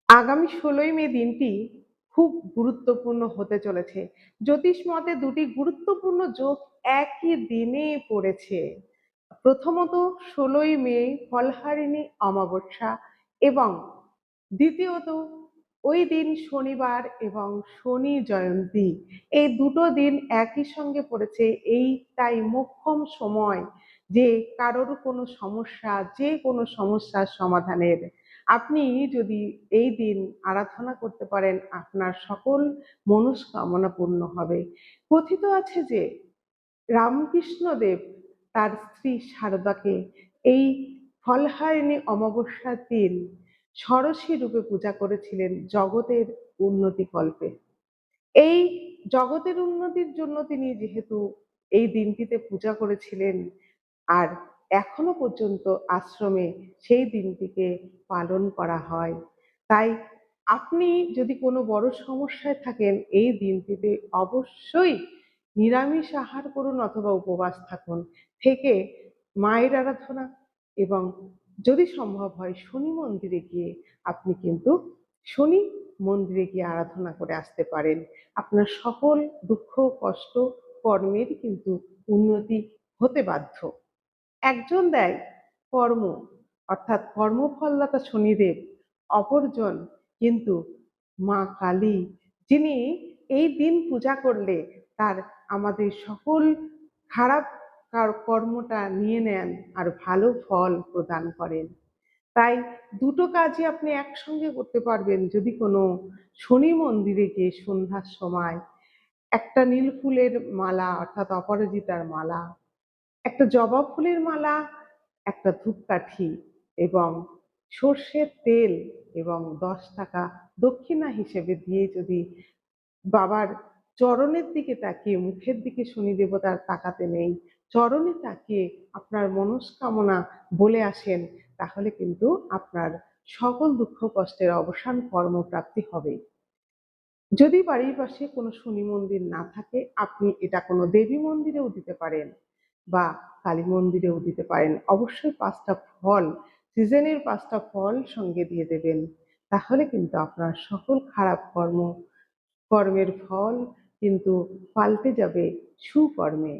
আগামী ১৬ই মে দিনটি খুব গুরুত্বপূর্ণ হতে চলেছে। জ্যোতিষ মতে দুটি গুরুত্বপূর্ণ যোগ একই দিনে পড়েছে। প্রথমত ১৬ই মে ফলহারিণী অমাবস্যা এবং দ্বিতীয়ত ওই দিন শনিবার এবং শনি জয়ন্তী। এই দুটো দিন একই সঙ্গে পড়েছে। এইটাই মোক্ষম সময় যে কারোর কোনো সমস্যা, যে কোনো সমস্যার সমাধানের। আপনি যদি এই দিন আরাধনা করতে পারেন, আপনার সকল মনস্কামনা পূর্ণ হবে। কথিত আছে যে রামকৃষ্ণদেব তার স্ত্রী সারদাকে এই ফলহারিণী অমাবস্যার দিন ষোড়শী রূপে পূজা করেছিলেন জগতের উন্নতি কল্পে। এই জগতের উন্নতির জন্য তিনি যেহেতু এই দিনটিতে পূজা করেছিলেন, আর এখনো পর্যন্ত আশ্রমে সেই দিনটিকে পালন করা হয়। তাই আপনি যদি কোনো বড় সমস্যায় থাকেন, এই দিনটিতে অবশ্যই নিরামিষ আহার করুন অথবা উপবাস থাকুন। থেকে মায়ের আরাধনা এবং যদি সম্ভব হয় শনি মন্দিরে গিয়ে আপনি কিন্তু শনি মন্দিরে গিয়ে আরাধনা করে আসতে পারেন। আপনার সকল দুঃখ, কষ্ট, কর্মেরই কিন্তু উন্নতি হতে বাধ্য। একজন দেয় কর্ম, অর্থাৎ কর্মফলদাতা শনিদেব, অপরজন কিন্তু মা কালী, যিনি এই দিন পূজা করলে তার আমাদের সকল খারাপ কর্মটা নিয়ে নেন আর ভালো ফল প্রদান করেন। তাই দুটো কাজই আপনি একসঙ্গে করতে পারবেন যদি কোনো শনি মন্দিরে গিয়ে সন্ধ্যার সময় একটা নীল ফুলের মালা অর্থাৎ অপরাজিতার মালা, একটা জবা ফুলের মালা, একটা ধূপকাঠি এবং সর্ষের তেল এবং ১০ টাকা দক্ষিণা হিসেবে দিয়ে যদি বাবার চরণের দিকে তাকিয়ে, মুখের দিকে শনি দেবতার তাকাতে নেই, চরণে তাকিয়ে আপনার মনস্কামনা বলে আসেন, তাহলে কিন্তু আপনার সকল দুঃখ কষ্টের অবসান কর্মপ্রাপ্তি হবে। যদি বাড়ির পাশে কোনো শনি মন্দির না থাকে, আপনি এটা কোনো দেবী মন্দিরেও দিতে পারেন বা কালী মন্দিরেও দিতে পারেন। অবশ্যই ৫টা ফল, সিজনের ৫টা ফল সঙ্গে দিয়ে দেবেন। তাহলে কিন্তু আপনার সকল খারাপ কর্মের ফল কিন্তু পাল্টে যাবে সুকর্মে।